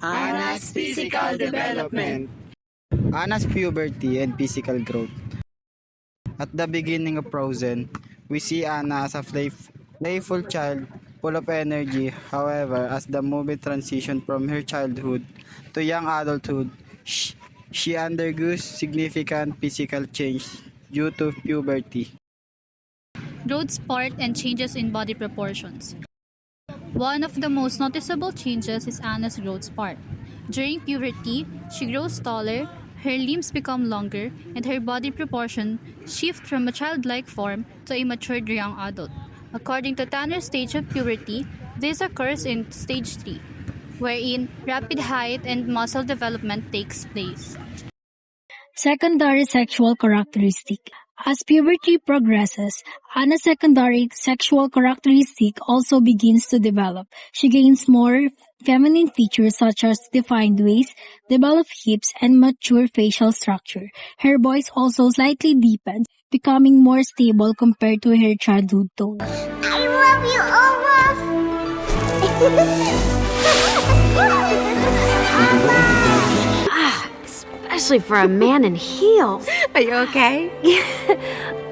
Anna's physical development. Anna's puberty and physical growth. At the beginning of Frozen, we see Anna as a playful child full of energy. However, as the movie transitions from her childhood to young adulthood, she undergoes significant physical change due to puberty. Growth spurt and changes in body proportions. One of the most noticeable changes is Anna's growth spurt. During puberty, she grows taller, her limbs become longer, and her body proportion shift from a childlike form to a matured young adult. According to Tanner's stage of puberty, this occurs in stage 3, wherein rapid height and muscle development takes place. Secondary sexual characteristic. As puberty progresses, Anna's secondary sexual characteristic also begins to develop. She gains more feminine features such as defined waist, developed hips, and mature facial structure. Her voice also slightly deepens, becoming more stable compared to her childhood tones. I love you, Oma! Especially for a man in heels. Are you okay?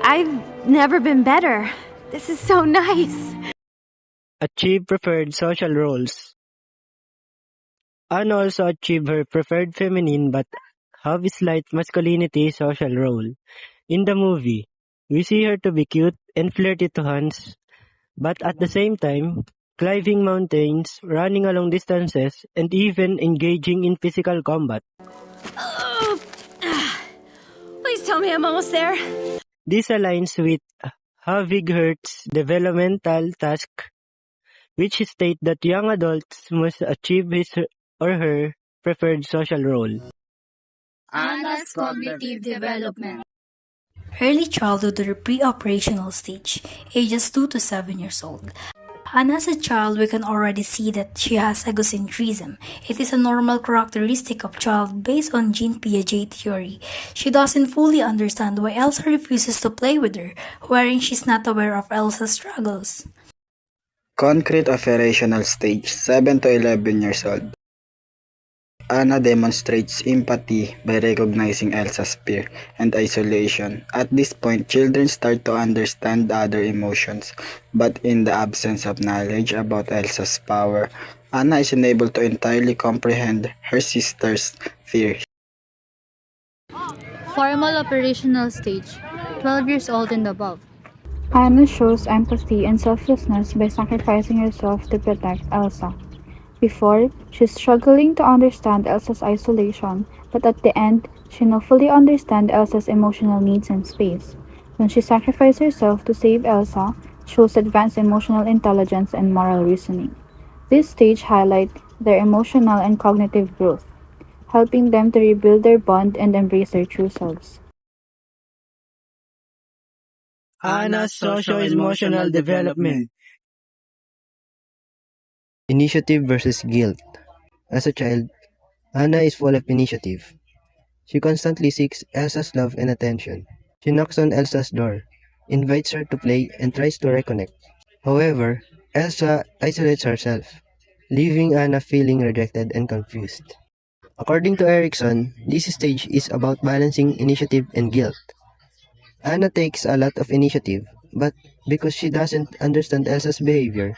I've never been better. This is so nice. Achieve preferred social roles. Anna also achieved her preferred feminine but have a slight masculinity social role. In the movie, we see her to be cute and flirty to Hans, but at the same time, climbing mountains, running long distances, and even engaging in physical combat. Please tell me I'm almost there. This aligns with Havighert's developmental task, which states that young adults must achieve his or her preferred social role. Anna's cognitive development. Early childhood or pre-operational stage, ages 2 to 7 years old. Anna as a child, we can already see that she has egocentrism. It is a normal characteristic of child based on Jean Piaget theory. She doesn't fully understand why Elsa refuses to play with her, wherein she's not aware of Elsa's struggles. Concrete operational stage, 7 to 11 years old. Anna demonstrates empathy by recognizing Elsa's fear and isolation. At this point, children start to understand other emotions, but in the absence of knowledge about Elsa's power, Anna is unable to entirely comprehend her sister's fear. Formal operational stage, 12 years old and above. Anna shows empathy and selflessness by sacrificing herself to protect Elsa. Before, she's struggling to understand Elsa's isolation, but at the end, she now fully understands Elsa's emotional needs and space. When she sacrificed herself to save Elsa, shows advanced emotional intelligence and moral reasoning. This stage highlights their emotional and cognitive growth, helping them to rebuild their bond and embrace their true selves. Anna's socio-emotional development. Initiative versus guilt. As a child, Anna is full of initiative. She constantly seeks Elsa's love and attention. She knocks on Elsa's door, invites her to play, and tries to reconnect. However, Elsa isolates herself, leaving Anna feeling rejected and confused. According to Erikson, this stage is about balancing initiative and guilt. Anna takes a lot of initiative, but because she doesn't understand Elsa's behavior,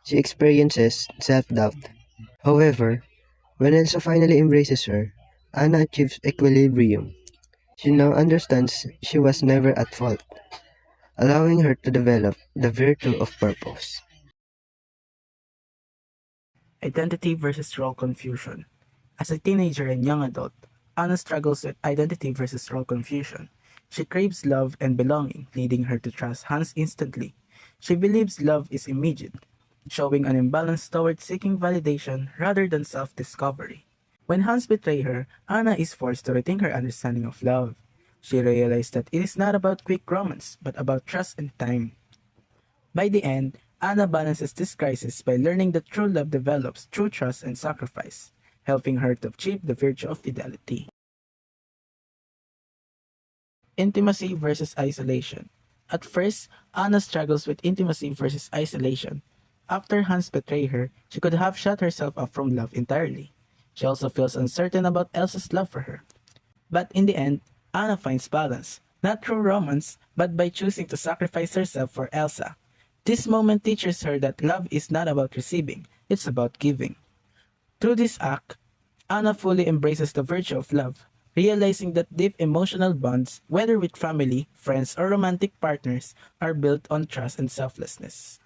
she experiences self-doubt. However, when Elsa finally embraces her, Anna achieves equilibrium. She now understands she was never at fault, allowing her to develop the virtue of purpose. Identity versus role confusion. As a teenager and young adult, Anna struggles with identity versus role confusion. She craves love and belonging, leading her to trust Hans instantly. She believes love is immediate, showing an imbalance towards seeking validation rather than self-discovery. When Hans betrays her, Anna is forced to rethink her understanding of love. She realized that it is not about quick romance, but about trust and time. By the end, Anna balances this crisis by learning that true love develops through trust and sacrifice, helping her to achieve the virtue of fidelity. Intimacy versus isolation. At first, Anna struggles with intimacy versus isolation. After Hans betrayed her, she could have shut herself off from love entirely. She also feels uncertain about Elsa's love for her. But in the end, Anna finds balance, not through romance, but by choosing to sacrifice herself for Elsa. This moment teaches her that love is not about receiving, it's about giving. Through this act, Anna fully embraces the virtue of love, realizing that deep emotional bonds, whether with family, friends, or romantic partners, are built on trust and selflessness.